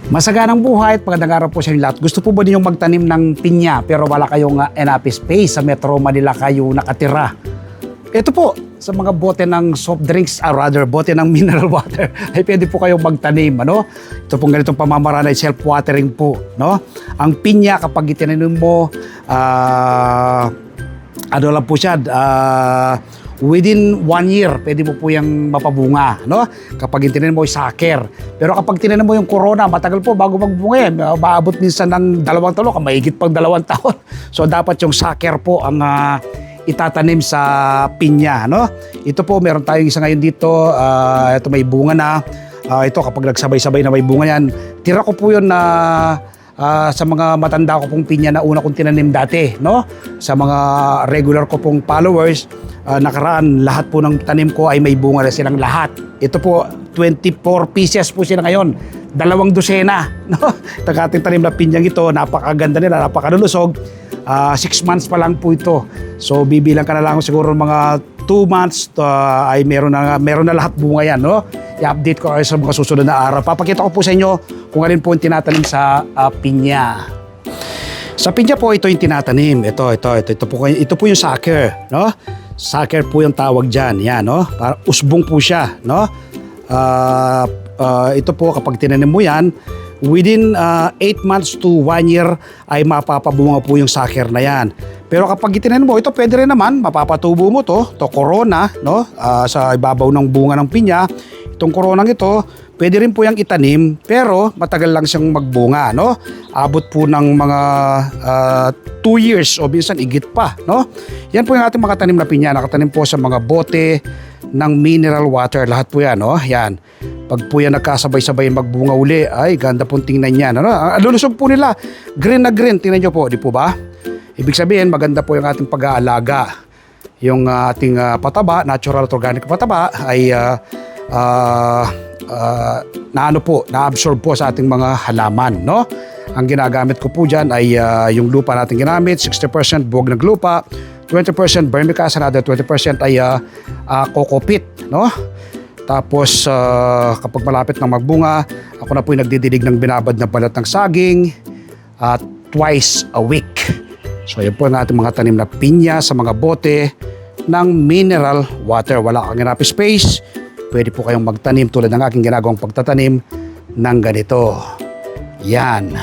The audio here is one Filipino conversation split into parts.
Masaganang buhay at magandang araw po sa inyo lahat. Gusto po ba ninyong magtanim ng pinya pero wala kayong enough space sa Metro Manila kayo nakatira? Ito po, sa mga bote ng soft drinks, bote ng mineral water, ay pwede po kayong magtanim. Ano? Ito pong ganitong pamamaraan ay self-watering po. No? Ang pinya, kapag itinanim mo, ano lang po siya, within 1 year, pwede mo po yung mapabunga, no? Kapag tinanim mo yung saker. Pero kapag tinanim mo yung corona, matagal po bago magbunga yan. Maabot minsan ng 2 taon, mahigit pang 2 taon. So dapat yung saker po ang itatanim sa pinya, no? Ito po, meron tayong isa ngayon dito. Ito may bunga na. Ito kapag nagsabay-sabay na may bunga yan. Tira ko po yun na sa mga matanda ko pong pinya na una kong tinanim dati, no? Sa mga regular ko pong followers, nakaraan, lahat po ng tanim ko ay may bunga na silang lahat. Ito po, 24 pieces po sila ngayon. 2 dosena, no? Ating tanim na pinyang ito, napakaganda nila, napakalulusog. 6 months pa lang po ito. So, bibilang ka na lang siguro mga 2 months ay meron na lahat bunga yan, no? I-update ko kayo sa mga susunod na araw. Papakita ko po sa inyo kung alin po yung tinatanim sa pinya. Sa pinya po, ito yung tinatanim. Ito po yung sucker, no? Sucker po yung tawag dyan. Yan, no? Para usbong po siya, no? Ito po, kapag tinanim mo yan, within 8 months to 1 year ay mapapabunga po yung sucker na yan. Pero kapag itinanim mo, ito pwede rin naman, mapapatubo mo to corona, no? Sa ibabaw ng bunga ng pinya. Itong koronang ito, pwede rin po yung itanim, pero matagal lang siyang magbunga, no? Abot po ng mga 2 years o minsan igit pa, no? Yan po yung ating mga tanim na pinya. Nakatanim po sa mga bote ng mineral water. Lahat po yan, no? Yan. Pag po yan nagkasabay-sabay magbunga uli, ay ganda pong tingnan yan, ano? Ang lulusog po nila, green na green, tingnan nyo po, di po ba? Ibig sabihin, maganda po yung ating pag-aalaga. Yung ating pataba, natural at organic pataba, ay na-absorb po sa ating mga halaman, no? Ang ginagamit ko po dyan ay yung lupa natin ginamit, 60% buwag ng lupa, 20% vermicast, another 20% ay coco peat, no? Tapos kapag malapit na magbunga, ako na po yung nagdidilig ng binabad na balat ng saging twice a week. So yun po ang ating mga tanim na pinya sa mga bote ng mineral water. Wala kang enough space, pwede po kayong magtanim tulad ng aking ginagawang pagtatanim ng ganito. Yan.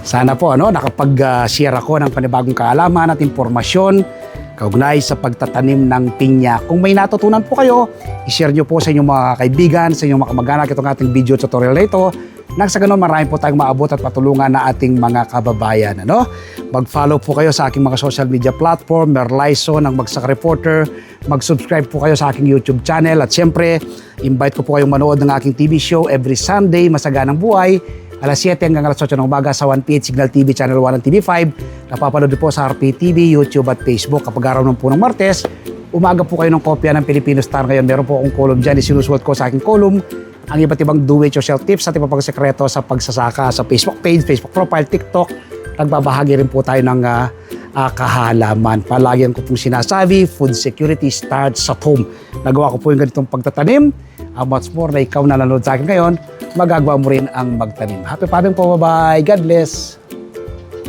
Sana po nakapag-share ako ng panibagong kaalaman at impormasyon kaugnay sa pagtatanim ng pinya. Kung may natutunan po kayo, i-share nyo po sa inyong mga kaibigan, sa inyong mga kamag-anak itong ating video tutorial na ito. Nang sa ganun, marami po tayong maabot at patulungan na ating mga kababayan. Mag-follow po kayo sa aking mga social media platform, Merlyson, ang Bagsak Reporter. Mag-subscribe po kayo sa aking YouTube channel. At syempre, invite ko po kayong manood ng aking TV show every Sunday, Masaganang Buhay, alas 7 hanggang alas 8 ng umaga sa 1PH Signal TV, Channel 1 at TV5. Napapanood po sa RP TV, YouTube at Facebook. Kapag araw ng po ng Martes, umaga po kayo ng kopya ng Filipino Star. Ngayon, meron po akong column dyan. Isinusuot ko sa aking column ang iba't ibang do-it-yourself tips at iba pang sekreto sa pagsasaka sa Facebook page, Facebook profile, TikTok. Nagbabahagi rin po tayo ng kahalaman. Palagi ko pong sinasabi, food security starts at home. Nagawa ko po yung ganitong pagtatanim. Much more na ikaw na nanonood sa akin ngayon, magagawa mo rin ang magtanim. Happy farming po, bye-bye. God bless.